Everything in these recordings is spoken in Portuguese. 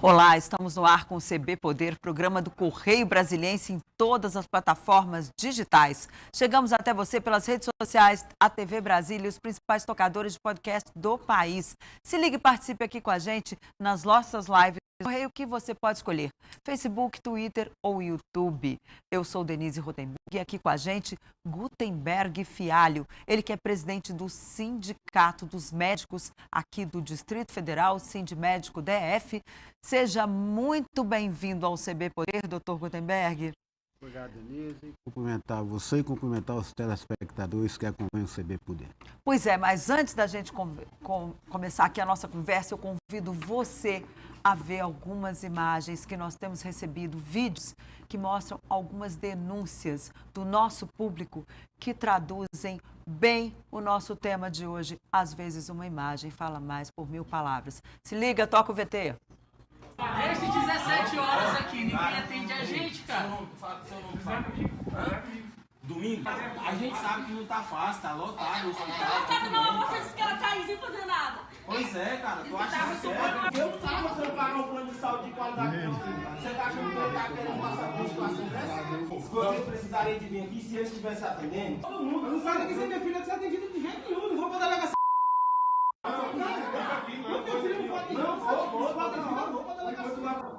Olá, estamos no ar com o CB Poder, programa do Correio Brasiliense em todas as plataformas digitais. Chegamos até você pelas redes sociais, a TV Brasília e os principais tocadores de podcast do país. Se ligue e participe aqui com a gente nas nossas lives. Correio que você pode escolher, Facebook, Twitter ou YouTube. Eu sou Denise Rotenburg e aqui com a gente Gutenberg Fialho, ele que é presidente do Sindicato dos Médicos aqui do Distrito Federal, Sindmédico DF. Seja muito bem-vindo ao CB Poder, doutor Gutenberg. Obrigado, Denise. Cumprimentar você e cumprimentar os telespectadores que acompanham o CB Poder. Pois é, mas antes da gente começar aqui a nossa conversa, eu convido você a ver algumas imagens que nós temos recebido, vídeos que mostram algumas denúncias do nosso público que traduzem bem o nosso tema de hoje. Às vezes uma imagem fala mais por 1000 palavras. Se liga, toca o VT. Desde 17 horas aqui, ninguém atende a gente, cara. Domingo, a gente sabe que não tá fácil, tá lotado o hospital. Cara, não, você disse que ela tá aí sem fazer nada. Pois é, cara, tu acha que é? Eu não tava mostrando pagar um plano de saúde de qualidade. Você tá achando que eu tá querendo passar por uma situação dessa? Vocês precisariam de vir aqui se eu estivesse atendendo? Todo mundo, não sabe que você minha filha ser atendida de jeito nenhum, não vou pra delegacia.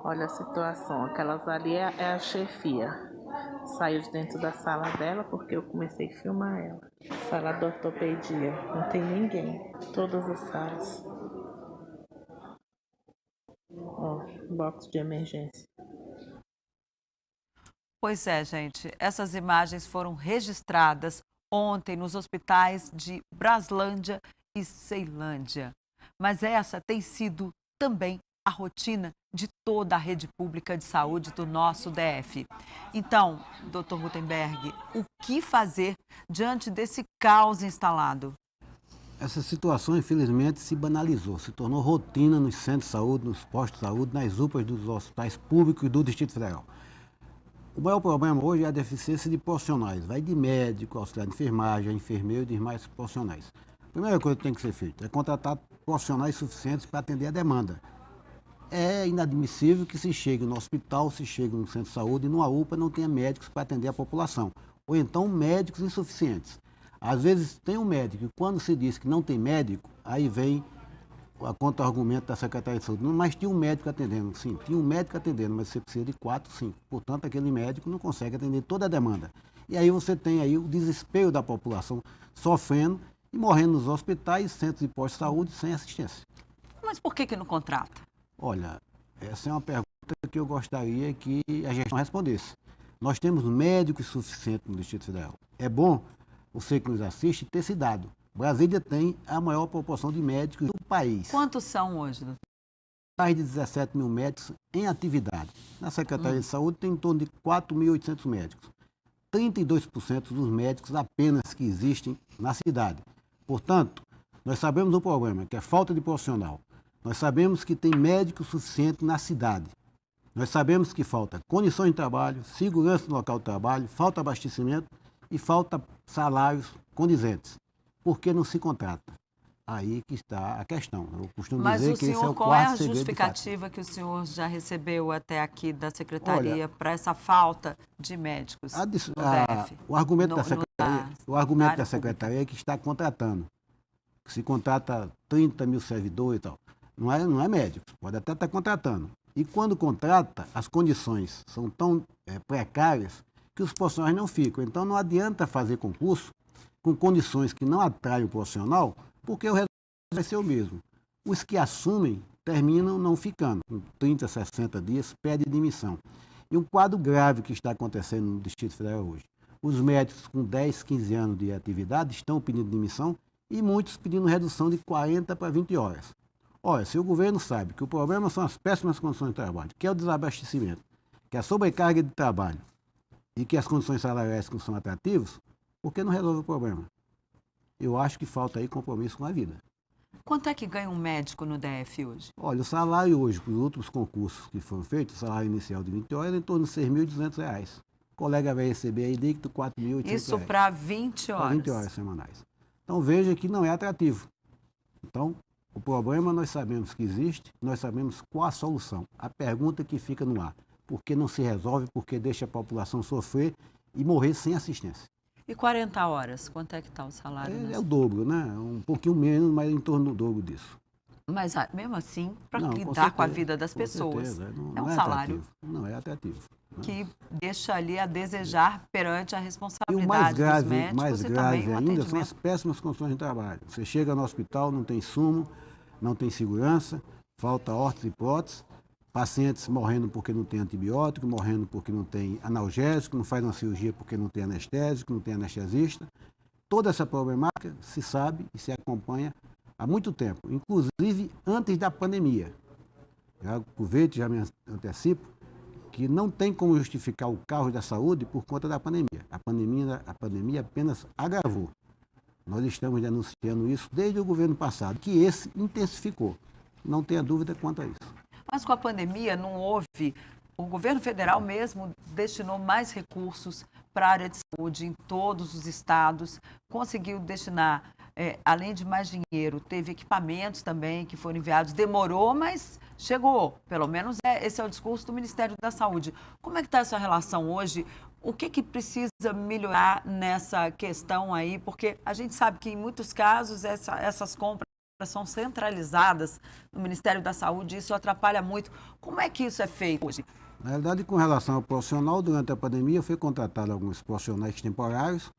Olha a situação, aquelas ali é a chefia. Saiu de dentro da sala dela porque eu comecei a filmar ela. Sala de ortopedia, não tem ninguém. Todas as salas. Ó, box de emergência. Pois é, gente, essas imagens foram registradas ontem nos hospitais de Braslândia e Ceilândia. Mas essa tem sido também a rotina de toda a rede pública de saúde do nosso DF. Então, doutor Gutenberg, o que fazer diante desse caos instalado? Essa situação, infelizmente, se banalizou, se tornou rotina nos centros de saúde, nos postos de saúde, nas UPAs dos hospitais públicos do Distrito Federal. O maior problema hoje é a deficiência de profissionais, vai de médico, auxiliar de enfermagem, enfermeiro e demais profissionais. A primeira coisa que tem que ser feita é contratar profissionais suficientes para atender a demanda. É inadmissível que se chegue no hospital, se chegue no centro de saúde e numa UPA não tenha médicos para atender a população. Ou então médicos insuficientes. Às vezes tem um médico e quando se diz que não tem médico, aí vem a contra-argumento da Secretaria de Saúde. Mas tinha um médico atendendo. Sim, tinha um médico atendendo, mas você precisa de 4, 5. Portanto, aquele médico não consegue atender toda a demanda. E aí você tem aí o desespero da população sofrendo e morrendo nos hospitais, centros e postos de saúde sem assistência. Mas por que não contrata? Olha, essa é uma pergunta que eu gostaria que a gestão respondesse. Nós temos médicos suficientes no Distrito Federal. É bom, você que nos assiste, ter esse dado. Brasília tem a maior proporção de médicos do país. Quantos são hoje, doutor? Mais de 17 mil médicos em atividade. Na Secretaria de Saúde tem em torno de 4.800 médicos. 32% dos médicos apenas que existem na cidade. Portanto, nós sabemos o problema, que é falta de profissional. Nós sabemos que tem médico suficiente na cidade. Nós sabemos que falta condições de trabalho, segurança no local de trabalho, falta abastecimento e falta salários condizentes. Por que não se contrata? Aí que está a questão. Eu costumo dizer que esse é o quarto segredo. Mas o senhor, qual é a justificativa que o senhor já recebeu até aqui da Secretaria para essa falta de médicos no DF? O argumento da Secretaria é que está contratando. Se contrata 30 mil servidores e tal. Não é médico, pode até estar contratando. E quando contrata, as condições são tão precárias que os profissionais não ficam. Então não adianta fazer concurso com condições que não atraem o profissional, porque o resultado vai ser o mesmo. Os que assumem terminam não ficando. Com 30, 60 dias, pede demissão. E um quadro grave que está acontecendo no Distrito Federal hoje. Os médicos com 10, 15 anos de atividade estão pedindo demissão e muitos pedindo redução de 40 para 20 horas. Olha, se o governo sabe que o problema são as péssimas condições de trabalho, que é o desabastecimento, que é a sobrecarga de trabalho e que as condições salariais não são atrativas, por que não resolve o problema? Eu acho que falta aí compromisso com a vida. Quanto é que ganha um médico no DF hoje? Olha, o salário hoje, para os últimos concursos que foram feitos, o salário inicial de 20 horas é em torno de R$ 6.200. O colega vai receber aí líquido R$ 4.800. Isso para 20 horas? Para 20 horas semanais. Então veja que não é atrativo. Então, O problema nós sabemos que existe, nós sabemos qual a solução. A pergunta que fica no ar, por que não se resolve, por que deixa a população sofrer e morrer sem assistência? E 40 horas, quanto é que está o salário? É o dobro, né? Um pouquinho menos, mas em torno do dobro disso. Mas mesmo assim, para Não, lidar com a vida das pessoas, não é um é salário atrativo. Não é atrativo. que deixa ali a desejar perante a E o responsabilidade dos médicos mais e também grave o ainda são atendimento. as péssimas condições de trabalho. Você chega no hospital, não tem insumo, não tem segurança, falta órtese e prótese, pacientes morrendo porque não tem antibiótico, morrendo porque não tem analgésico, não faz uma cirurgia porque não tem anestésico, não tem anestesista. Toda essa problemática se sabe e se acompanha há muito tempo, inclusive antes da pandemia. Já aproveito, já me antecipo, que não tem como justificar o caos da saúde por conta da pandemia. A pandemia apenas agravou. Nós estamos denunciando isso desde o governo passado, que esse intensificou. Não tenha dúvida quanto a isso. Mas com a pandemia não houve, o governo federal mesmo destinou mais recursos para a área de saúde em todos os estados, conseguiu destinar, além de mais dinheiro, teve equipamentos também que foram enviados, demorou, mas chegou, pelo menos esse é o discurso do Ministério da Saúde. Como é que está essa relação hoje? O que precisa melhorar nessa questão aí? Porque a gente sabe que em muitos casos essas compras são centralizadas no Ministério da Saúde, isso atrapalha muito. Como é que isso é feito hoje? Na realidade, com relação ao profissional, durante a pandemia foi contratado alguns profissionais temporários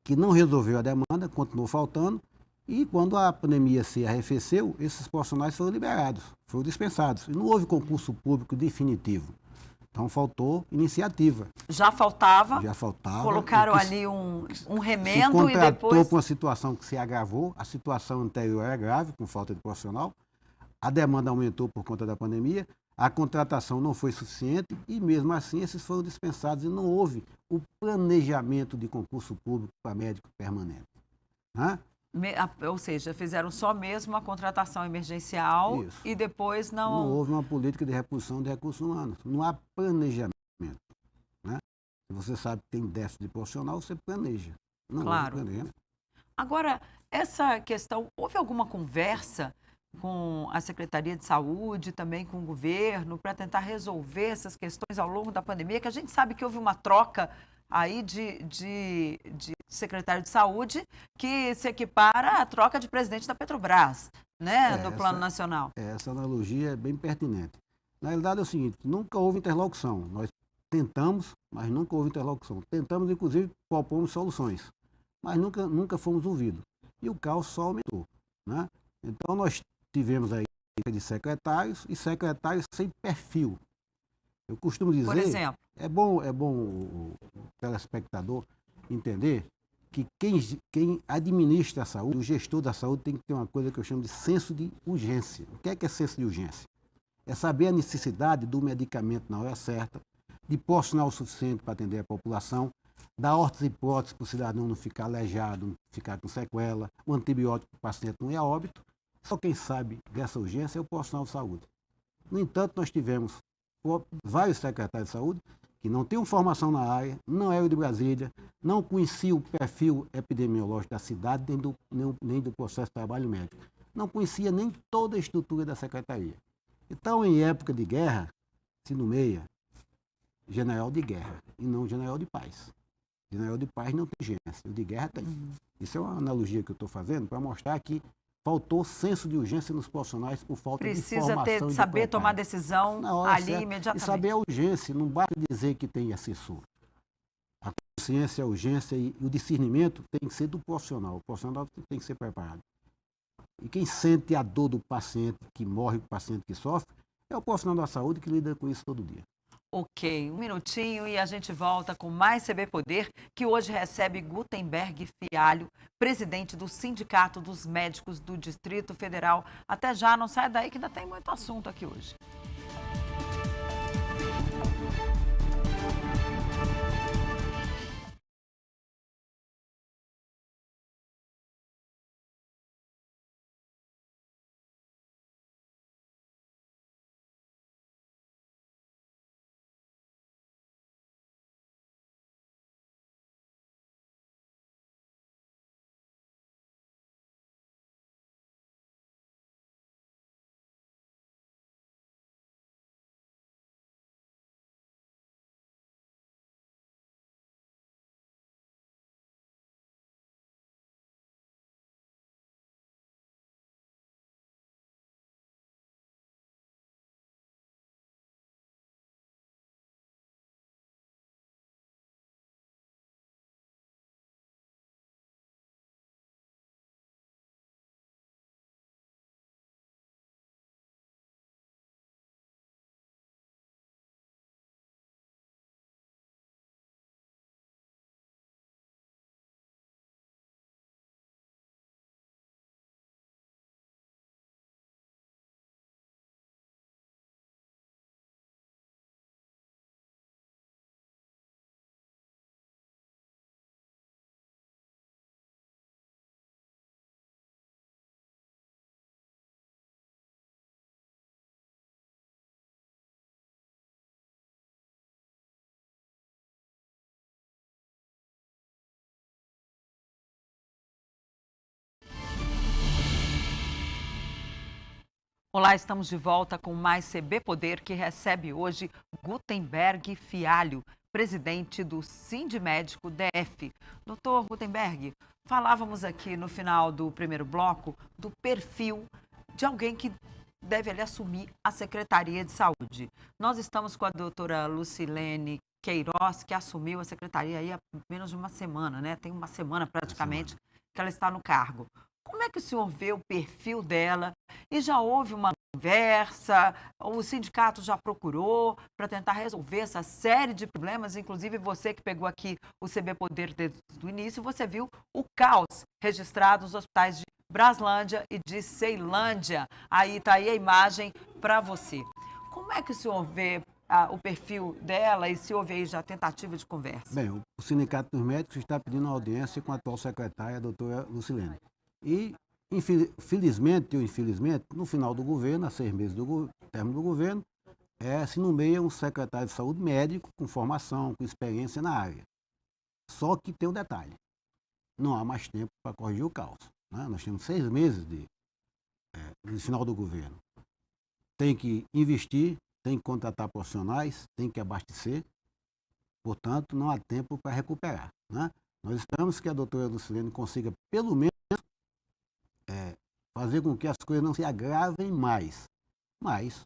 que não resolveu a demanda, continuou faltando, e quando a pandemia se arrefeceu, esses profissionais foram liberados, foram dispensados. E não houve concurso público definitivo. Então faltou iniciativa. Já faltava. Já faltava. Colocaram ali um remendo se contratou e depois... com uma situação que se agravou. A situação anterior era grave, com falta de profissional. A demanda aumentou por conta da pandemia. A contratação não foi suficiente e, mesmo assim, esses foram dispensados e não houve o planejamento de concurso público para médico permanente. Né? Ou seja, fizeram só mesmo a contratação emergencial. Isso. E depois não... Não houve uma política de reposição de recursos humanos. Não há planejamento. Né? Se você sabe que tem déficit de profissional, você planeja. Não claro. houve planejamento. Agora, essa questão, houve alguma conversa com a Secretaria de Saúde, também com o governo, para tentar resolver essas questões ao longo da pandemia, que a gente sabe que houve uma troca aí de secretário de Saúde que se equipara à troca de presidente da Petrobras, né, no plano nacional. Essa analogia é bem pertinente. Na realidade é o seguinte, nunca houve interlocução. Nós tentamos, mas nunca houve interlocução. Tentamos, inclusive, propomos soluções, mas nunca fomos ouvidos. E o caos só aumentou. Né? Então nós tivemos aí de secretários e secretários sem perfil. Eu costumo dizer, por exemplo, é bom o telespectador entender que quem administra a saúde, o gestor da saúde, tem que ter uma coisa que eu chamo de senso de urgência. O que é senso de urgência? É saber a necessidade do medicamento na hora certa, de profissional suficiente para atender a população, dar órtese e prótese para o cidadão não ficar aleijado, não ficar com sequela, o antibiótico para o paciente não ir a óbito. Só quem sabe dessa urgência é o profissional de saúde. No entanto, nós tivemos vários secretários de saúde que não tinham formação na área, não eram de Brasília, não conheciam o perfil epidemiológico da cidade, nem do processo de trabalho médico. Não conhecia nem toda a estrutura da secretaria. Então, em época de guerra, se nomeia general de guerra e não general de paz. General de paz não tem urgência, o de guerra tem. Isso é uma analogia que eu estou fazendo para mostrar que faltou senso de urgência nos profissionais por falta de formação. Precisa saber tomar decisão ali certa, imediatamente. E saber a urgência, não basta dizer que tem assessor. A consciência, a urgência e o discernimento tem que ser do profissional. O profissional tem que ser preparado. E quem sente a dor do paciente que morre, o paciente que sofre, é o profissional da saúde que lida com isso todo dia. Ok, um minutinho e a gente volta com mais CB Poder, que hoje recebe Gutenberg Fialho, presidente do Sindicato dos Médicos do Distrito Federal. Até já, não sai daí que ainda tem muito assunto aqui hoje. Olá, estamos de volta com mais CB Poder, que recebe hoje Gutenberg Fialho, presidente do Sindmédico DF. Doutor Gutenberg, falávamos aqui no final do primeiro bloco do perfil de alguém que deve ali assumir a Secretaria de Saúde. Nós estamos com a doutora Lucilene Queiroz, que assumiu a secretaria aí há menos de uma semana, né? Tem uma semana praticamente que ela está no cargo. Como é que o senhor vê o perfil dela? E já houve uma conversa? O sindicato já procurou para tentar resolver essa série de problemas? Inclusive, você que pegou aqui o CB Poder desde o início, você viu o caos registrado nos hospitais de Braslândia e de Ceilândia. Aí está aí a imagem para você. Como é que o senhor vê o perfil dela e se houve aí já tentativa de conversa? Bem, o Sindicato dos Médicos está pedindo uma audiência com a atual secretária, a doutora Lucilene. E, felizmente ou infelizmente, no final do governo, há 6 meses do término do governo, se nomeia um secretário de saúde médico com formação, com experiência na área. Só que tem um detalhe, não há mais tempo para corrigir o caos. Né? Nós temos 6 meses no final do governo. Tem que investir, tem que contratar profissionais, tem que abastecer, portanto, não há tempo para recuperar. Né? Nós esperamos que a doutora Lucilene consiga, pelo menos, fazer com que as coisas não se agravem mais. Mas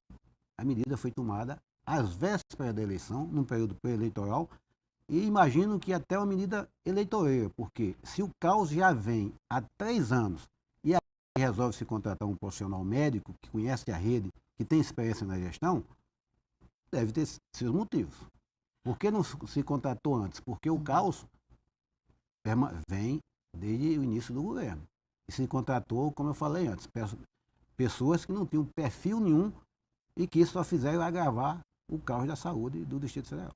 a medida foi tomada às vésperas da eleição, num período pré-eleitoral, e imagino que até uma medida eleitoreira, porque se o caos já vem há 3 anos e aí resolve se contratar um profissional médico que conhece a rede, que tem experiência na gestão, deve ter seus motivos. Por que não se contratou antes? Porque o caos vem desde o início do governo. E se contratou, como eu falei antes, pessoas que não tinham perfil nenhum e que só fizeram agravar o caos da saúde do Distrito Federal.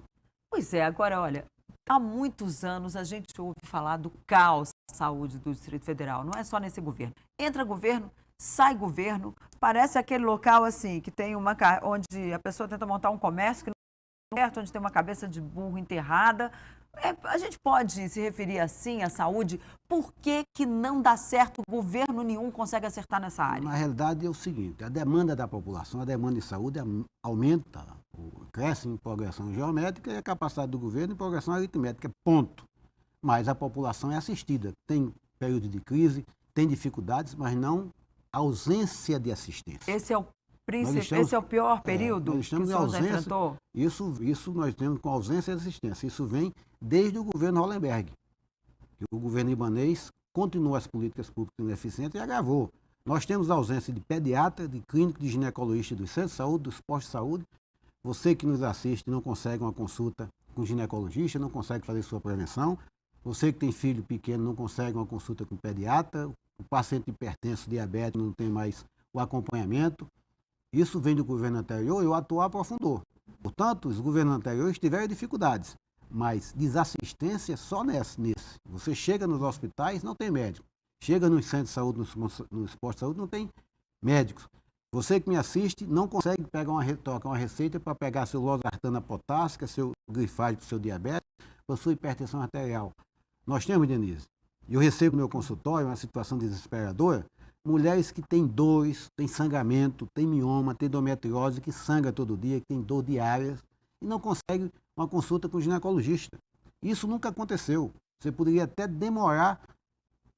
Pois é, agora olha, há muitos anos a gente ouve falar do caos da saúde do Distrito Federal, não é só nesse governo. Entra governo, sai governo, parece aquele local assim, que tem onde a pessoa tenta montar um comércio que não é certo, onde tem uma cabeça de burro enterrada. A gente pode se referir assim à saúde, por que não dá certo, governo nenhum consegue acertar nessa área? Na realidade é o seguinte, a demanda da população, a demanda de saúde aumenta, cresce em progressão geométrica e a capacidade do governo em progressão aritmética, ponto. Mas a população é assistida, tem período de crise, tem dificuldades, mas não ausência de assistência. Esse é o pior período nós estamos que o senhor já enfrentou? Isso nós temos com ausência de assistência. Isso vem desde o governo Hollenberg. O governo libanês continuou as políticas públicas ineficientes e agravou. Nós temos a ausência de pediatra, de clínico, de ginecologista dos centros de saúde, dos postos de saúde. Você que nos assiste não consegue uma consulta com ginecologista, não consegue fazer sua prevenção. Você que tem filho pequeno não consegue uma consulta com pediatra. O paciente hipertenso, diabético, não tem mais o acompanhamento. Isso vem do governo anterior e o atual aprofundou. Portanto, os governos anteriores tiveram dificuldades, mas desassistência só nesse. Você chega nos hospitais, não tem médico. Chega nos centros de saúde, nos postos de saúde, não tem médicos. Você que me assiste não consegue trocar uma receita para pegar seu losartana potássica, seu grifagem para o seu diabetes, para sua hipertensão arterial. Nós temos, Denise, e eu recebo no meu consultório uma situação desesperadora, mulheres que têm dores, têm sangramento, têm mioma, têm endometriose, que sangra todo dia, que tem dor diária e não consegue uma consulta com o ginecologista. Isso nunca aconteceu. Você poderia até demorar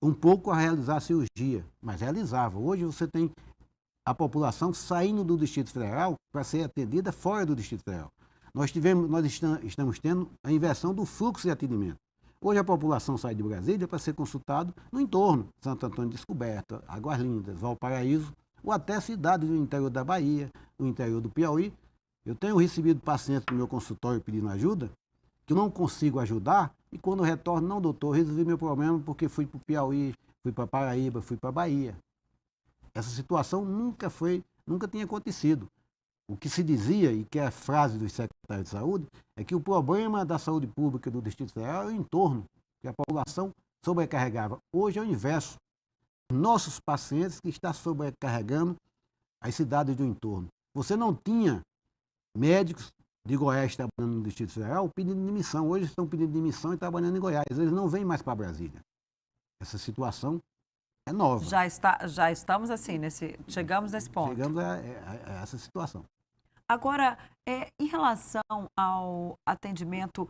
um pouco a realizar a cirurgia, mas realizava. Hoje você tem a população saindo do Distrito Federal para ser atendida fora do Distrito Federal. Nós estamos tendo a inversão do fluxo de atendimento. Hoje a população sai de Brasília para ser consultado no entorno, Santo Antônio de Descoberta, Águas Lindas, Valparaíso, ou até cidades do interior da Bahia, no interior do Piauí. Eu tenho recebido pacientes no meu consultório pedindo ajuda, que eu não consigo ajudar, e quando retorno, não, doutor, resolvi meu problema porque fui para o Piauí, fui para Paraíba, fui para a Bahia. Essa situação nunca tinha acontecido. O que se dizia, e que é a frase dos secretários de saúde, é que o problema da saúde pública do Distrito Federal é o entorno, que a população sobrecarregava. Hoje é o inverso. Nossos pacientes que estão sobrecarregando as cidades do entorno. Você não tinha médicos de Goiás trabalhando no Distrito Federal pedindo demissão. Hoje estão pedindo demissão e trabalhando em Goiás. Eles não vêm mais para Brasília. Essa situação é nova. Já estamos assim, chegamos nesse ponto. Chegamos a essa situação. Agora, em relação ao atendimento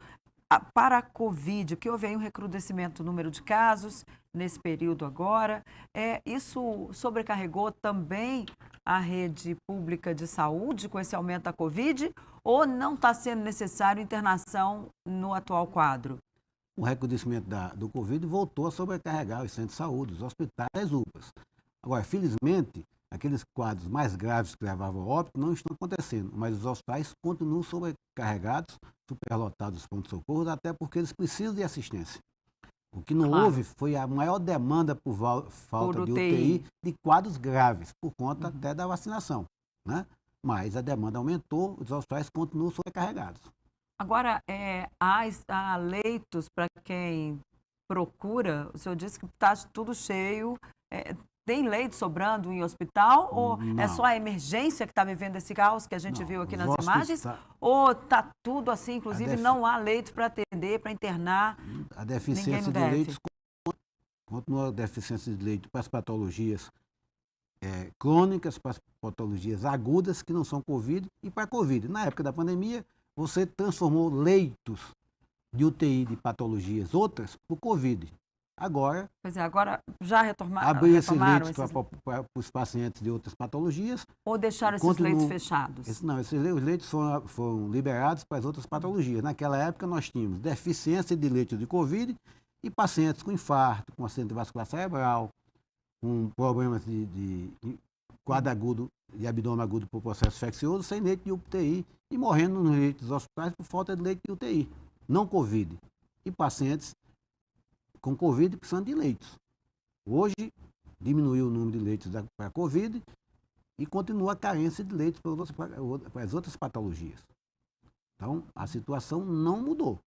para a Covid, que houve aí um recrudescimento do número de casos nesse período agora, isso sobrecarregou também a rede pública de saúde com esse aumento da Covid ou não está sendo necessário internação no atual quadro? O recrudescimento do Covid voltou a sobrecarregar os centros de saúde, os hospitais e as UPAs. Agora, felizmente, aqueles quadros mais graves que levavam ao óbito não estão acontecendo, mas os hospitais continuam sobrecarregados, superlotados os pronto-socorro, até porque eles precisam de assistência. O que não houve foi a maior demanda por falta de UTI de quadros graves, por conta até da vacinação, né? Mas a demanda aumentou, os hospitais continuam sobrecarregados. Agora, há leitos para quem procura, o senhor disse que está tudo cheio, tem leito sobrando em hospital ou não. É só a emergência que está vivendo esse caos que a gente viu aqui nas imagens? Ou está tudo assim, inclusive não há leito para atender, para internar? A deficiência de leitos continua a deficiência de leito para as patologias crônicas, para as patologias agudas que não são Covid e para a Covid. Na época da pandemia, você transformou leitos de UTI de patologias outras por Covid. Agora, agora já abriu esses leitos para os pacientes de outras patologias. Ou deixaram esses leitos fechados? Esses leitos foram liberados para as outras patologias. Naquela época, nós tínhamos deficiência de leitos de Covid e pacientes com infarto, com acidente vascular cerebral, com problemas de quadro agudo de abdômen agudo por processo infeccioso, sem leito de UTI e morrendo nos leitos dos hospitais por falta de leito de UTI, não Covid. E pacientes com Covid precisando de leitos. Hoje, diminuiu o número de leitos para a Covid e continua a carência de leitos para as outras patologias. Então, a situação não mudou,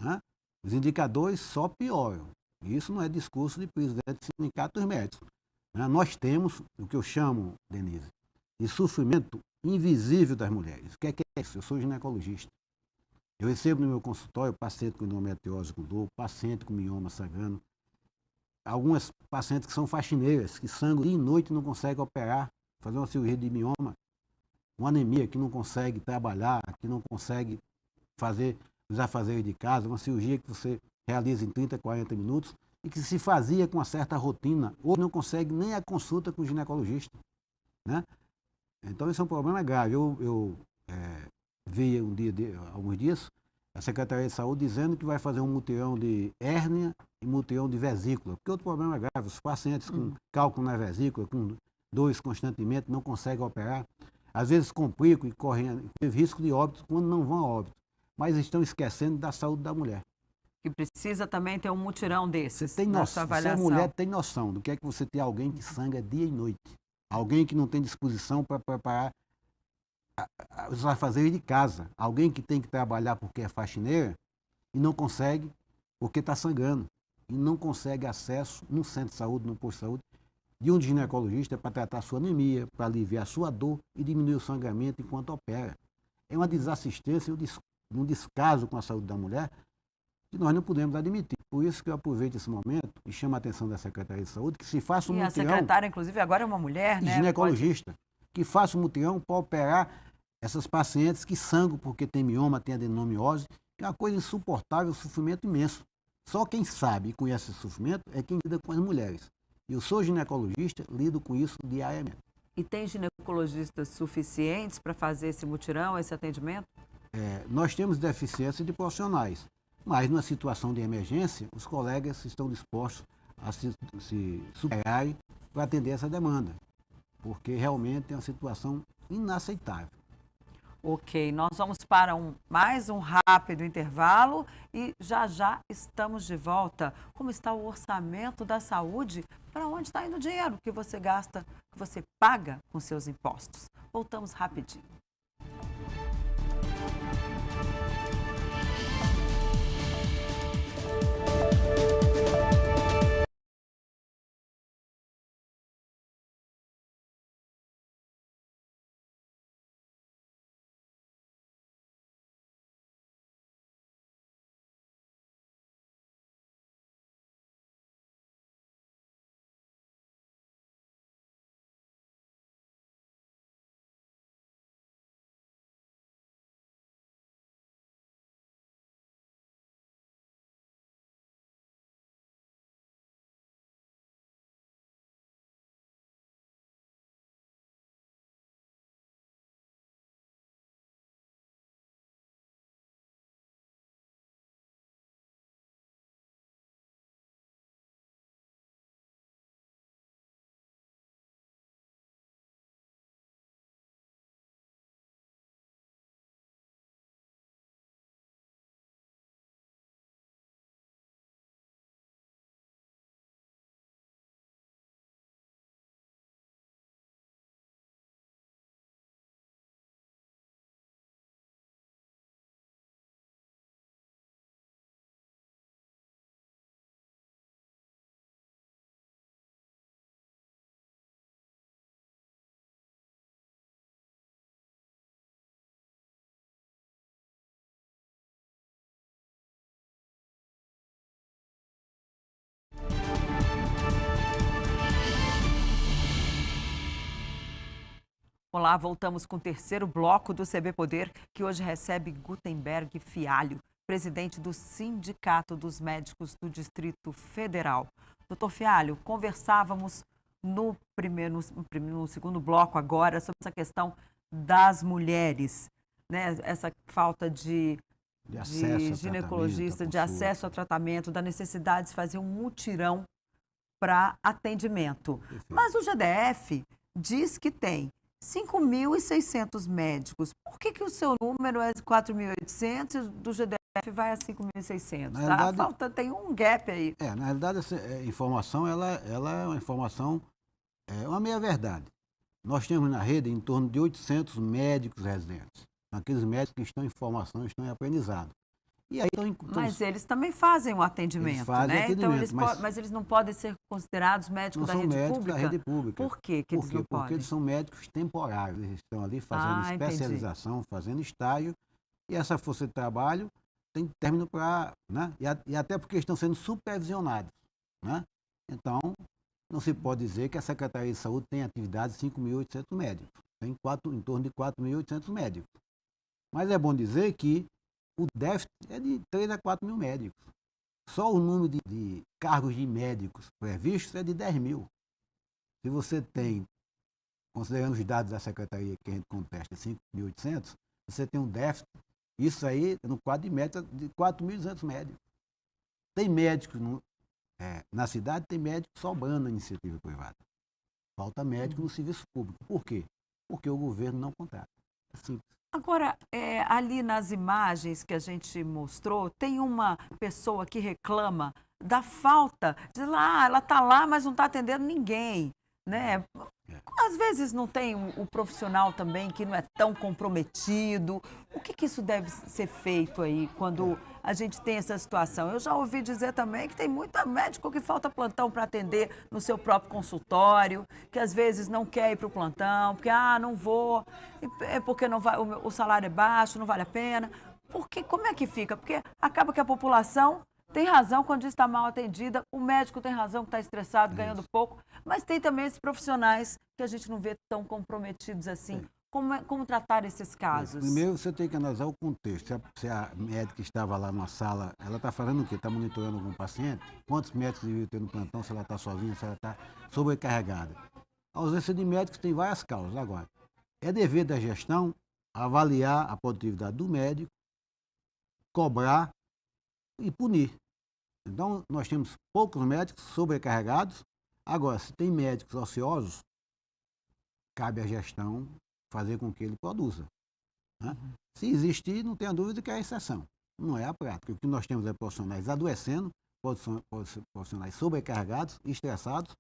né? Os indicadores só pioram. Isso não é discurso de presidente de sindicatos médicos, né? Nós temos o que eu chamo, Denise, de sofrimento invisível das mulheres. O que é isso? Eu sou ginecologista. Eu recebo no meu consultório paciente com endometriose com dor, paciente com mioma sangrando, algumas pacientes que são faxineiras, que sangram dia e noite e não conseguem operar, fazer uma cirurgia de mioma, uma anemia que não consegue trabalhar, que não consegue fazer os afazeres de casa, uma cirurgia que você realiza em 30, 40 minutos e que se fazia com uma certa rotina, hoje não consegue nem a consulta com o ginecologista, né? Então, esse é um problema grave. Eu vi alguns dias a Secretaria de Saúde dizendo que vai fazer um mutirão de hérnia e mutirão de vesícula, porque outro problema é grave, os pacientes com cálculo na vesícula, com dores constantemente, não conseguem operar, às vezes complicam e correm risco de óbito quando não vão a óbito, mas estão esquecendo da saúde da mulher. Que precisa também ter um mutirão desses. Você tem noção, você é mulher, tem noção do que é que você tem alguém que sangra dia e noite, alguém que não tem disposição para preparar os afazeres de casa, alguém que tem que trabalhar porque é faxineira e não consegue porque está sangrando e não consegue acesso num centro de saúde, num posto de saúde, de um ginecologista para tratar a sua anemia, para aliviar a sua dor e diminuir o sangramento enquanto opera. É uma desassistência e um descaso com a saúde da mulher que nós não podemos admitir. Por isso que eu aproveito esse momento e chamo a atenção da Secretaria de Saúde que se faça um mutirão... E a secretária, inclusive, agora é uma mulher, né? Ginecologista, que faça um mutirão para operar essas pacientes que sangram porque tem mioma, tem adenomiose, que é uma coisa insuportável, um sofrimento imenso. Só quem sabe e conhece esse sofrimento é quem lida com as mulheres. Eu sou ginecologista, lido com isso diariamente. E tem ginecologistas suficientes para fazer esse mutirão, esse atendimento? Nós temos deficiência de profissionais, mas numa situação de emergência, os colegas estão dispostos a se superarem para atender essa demanda, porque realmente é uma situação inaceitável. Ok, nós vamos para mais um rápido intervalo e já estamos de volta. Como está o orçamento da saúde? Para onde está indo o dinheiro que você gasta, que você paga com seus impostos? Voltamos rapidinho. Olá, voltamos com o terceiro bloco do CB Poder, que hoje recebe Gutenberg Fialho, presidente do Sindicato dos Médicos do Distrito Federal. Doutor Fialho, conversávamos no segundo bloco agora sobre essa questão das mulheres, né? Essa falta de ginecologista, de acesso a tratamento, da necessidade de fazer um mutirão para atendimento. Mas o GDF diz que tem 5.600 médicos. Por que o seu número é 4.800 e do GDF vai a 5.600? Tá? Falta, tem um gap aí. Na realidade, essa informação ela é uma informação, uma meia-verdade. Nós temos na rede em torno de 800 médicos residentes. Aqueles médicos que estão em formação, estão em aprendizado. E aí, mas eles também fazem um atendimento, eles fazem né? Atendimento, então, mas eles não podem ser considerados médicos da rede pública? Não são médicos da rede pública. Por que eles não podem? Porque eles são médicos temporários. Eles estão ali fazendo especialização, fazendo estágio. E essa força de trabalho tem término para... Né? E até porque estão sendo supervisionados. Né? Então, não se pode dizer que a Secretaria de Saúde tem atividade de 5.800 médicos. Tem em torno de 4.800 médicos. Mas é bom dizer que o déficit é de 3 a 4 mil médicos. Só o número de cargos de médicos previstos é de 10 mil. Se você tem, considerando os dados da Secretaria que a gente contesta, 5.800, você tem um déficit, isso aí no quadro de meta de 4.200 médicos. Tem médicos na cidade, tem médicos sobrando na iniciativa privada. Falta médico no serviço público. Por quê? Porque o governo não contrata. É simples. Agora, ali nas imagens que a gente mostrou, tem uma pessoa que reclama da falta, diz lá, ela está lá, mas não está atendendo ninguém, né? Às vezes não tem o profissional também que não é tão comprometido. O que isso deve ser feito aí quando a gente tem essa situação? Eu já ouvi dizer também que tem muito médico que falta plantão para atender no seu próprio consultório, que às vezes não quer ir para o plantão, porque não vou, porque não vai, o salário é baixo, não vale a pena. Porque, como é que fica? Porque acaba que a população tem razão quando diz que está mal atendida, o médico tem razão que está estressado, ganhando pouco, mas tem também esses profissionais que a gente não vê tão comprometidos assim. Como tratar esses casos? Primeiro você tem que analisar o contexto. Se a médica estava lá numa sala, ela está fazendo o quê? Está monitorando algum paciente? Quantos médicos devia ter no plantão? Se ela está sozinha, se ela está sobrecarregada? A ausência de médicos tem várias causas. Agora, é dever da gestão avaliar a produtividade do médico, cobrar e punir. Então, nós temos poucos médicos sobrecarregados. Agora, se tem médicos ociosos, cabe à gestão fazer com que ele produza. Né? Se existir, não tenha dúvida que é a exceção. Não é a prática. O que nós temos é profissionais adoecendo, profissionais sobrecarregados, estressados,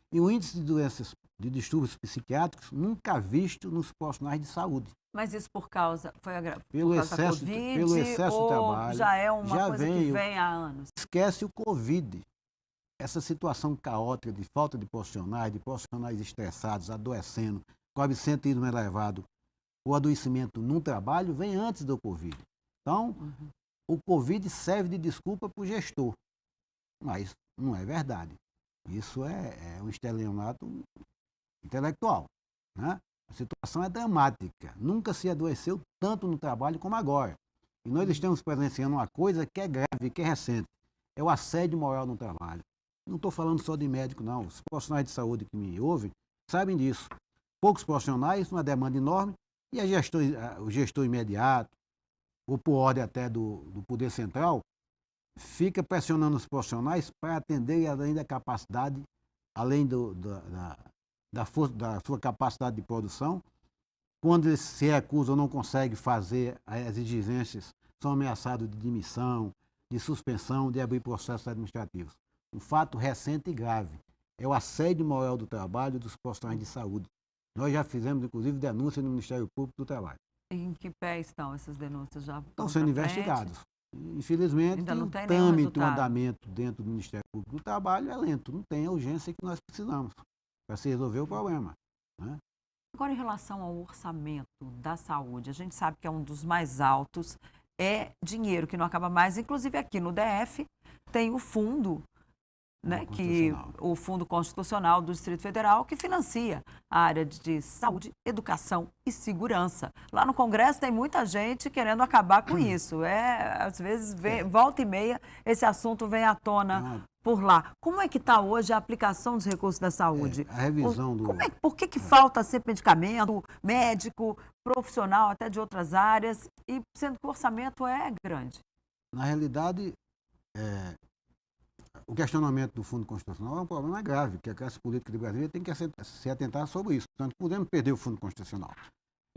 e o índice de doenças, de distúrbios psiquiátricos, nunca visto nos profissionais de saúde. Mas isso por causa da Covid, pelo excesso de trabalho, já é uma coisa que vem há anos? Esquece o Covid. Essa situação caótica de falta de profissionais estressados, adoecendo, com absenteísmo elevado, o adoecimento no trabalho vem antes do Covid. Então, o Covid serve de desculpa para o gestor, mas não é verdade. Isso é um estelionato intelectual, né? A situação é dramática. Nunca se adoeceu tanto no trabalho como agora. E nós estamos presenciando uma coisa que é grave, que é recente. É o assédio moral no trabalho. Não estou falando só de médico, não. Os profissionais de saúde que me ouvem sabem disso. Poucos profissionais, uma demanda enorme, e o gestor imediato, ou por ordem até do Poder Central, fica pressionando os profissionais para atender além da capacidade, além da sua capacidade de produção. Quando eles se recusam ou não conseguem fazer as exigências, são ameaçados de demissão, de suspensão, de abrir processos administrativos. Um fato recente e grave é o assédio moral do trabalho dos profissionais de saúde. Nós já fizemos, inclusive, denúncia no Ministério Público do Trabalho. Em que pé estão essas denúncias? Já estão sendo investigados. Infelizmente, o trâmite, o andamento dentro do Ministério Público do Trabalho é lento. Não tem a urgência que nós precisamos para se resolver o problema. Né? Agora, em relação ao orçamento da saúde, a gente sabe que é um dos mais altos, é dinheiro que não acaba mais. Inclusive, aqui no DF, tem o fundo né, que o Fundo Constitucional do Distrito Federal, que financia a área de saúde, educação e segurança. Lá no Congresso tem muita gente querendo acabar com isso. Às vezes, volta e meia, esse assunto vem à tona por lá. Como é que está hoje a aplicação dos recursos da saúde? A revisão do... Por que falta sempre medicamento, médico, profissional até de outras áreas, e sendo que o orçamento é grande? Na realidade, o questionamento do Fundo Constitucional é um problema grave, que a classe política de Brasília tem que se atentar sobre isso. Portanto, podemos perder o Fundo Constitucional.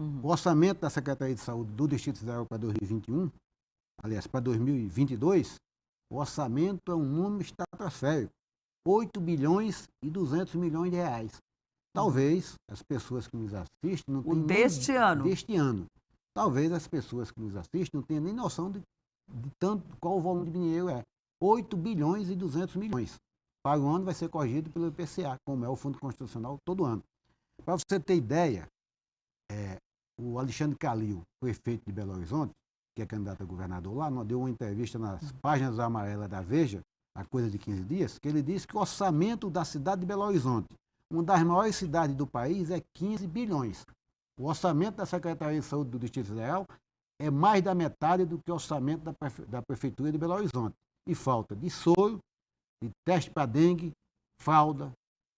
O orçamento da Secretaria de Saúde do Distrito Federal para 2021, aliás, para 2022, o orçamento é um número estratosférico, 8 bilhões e 200 milhões de reais. Talvez as pessoas que nos assistem não tenham deste ano. Talvez as pessoas que nos assistem não tenham nem noção de tanto qual o volume de dinheiro é. 8 bilhões e 200 milhões. Para o ano vai ser corrigido pelo IPCA, como é o Fundo Constitucional todo ano. Para você ter ideia, o Alexandre Calil, prefeito de Belo Horizonte, que é candidato a governador lá, deu uma entrevista nas páginas amarelas da Veja, há coisa de 15 dias, que ele disse que o orçamento da cidade de Belo Horizonte, uma das maiores cidades do país, é 15 bilhões. O orçamento da Secretaria de Saúde do Distrito Federal é mais da metade do que o orçamento da Prefeitura de Belo Horizonte. E falta de soro, de teste para dengue, fralda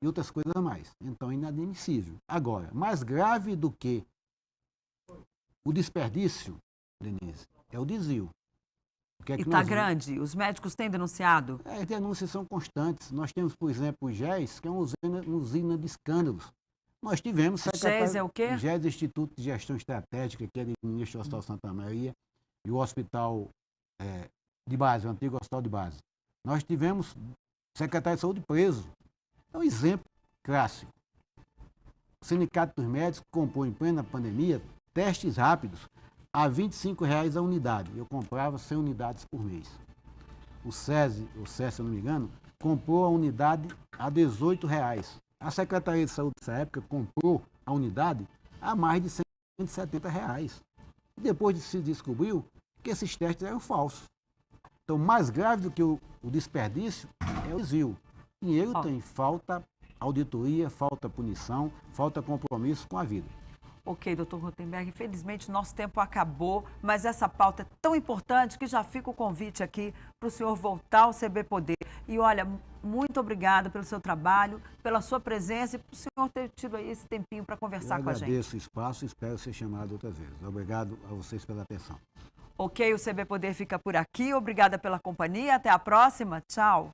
e outras coisas mais. Então, é inadmissível. Agora, mais grave do que o desperdício, Denise, é o desvio. E está grande? Os médicos têm denunciado? As denúncias são constantes. Nós temos, por exemplo, o GES, que é uma usina de escândalos. Nós tivemos... GES é o quê? O GES, Instituto de Gestão Estratégica, que é do ministro do Hospital Santa Maria, e o Hospital de Base, o antigo Hospital de Base. Nós tivemos secretário de Saúde preso. É um exemplo clássico. O Sindicato dos Médicos comprou em plena pandemia testes rápidos a R$ 25,00 a unidade. Eu comprava 100 unidades por mês. O SESI, se eu não me engano, comprou a unidade a R$ 18,00. A Secretaria de Saúde, nessa época, comprou a unidade a mais de R$ 170,00. Depois se descobriu que esses testes eram falsos. Então, mais grave do que o desperdício é o desvio. Dinheiro tem, falta auditoria, falta punição, falta compromisso com a vida. Ok, doutor Rothenberg, infelizmente nosso tempo acabou, mas essa pauta é tão importante que já fica o convite aqui para o senhor voltar ao CB Poder. E olha, muito obrigada pelo seu trabalho, pela sua presença e por o senhor ter tido aí esse tempinho para conversar com a gente. Eu agradeço o espaço e espero ser chamado outras vezes. Obrigado a vocês pela atenção. Ok, o CB Poder fica por aqui. Obrigada pela companhia. Até a próxima. Tchau.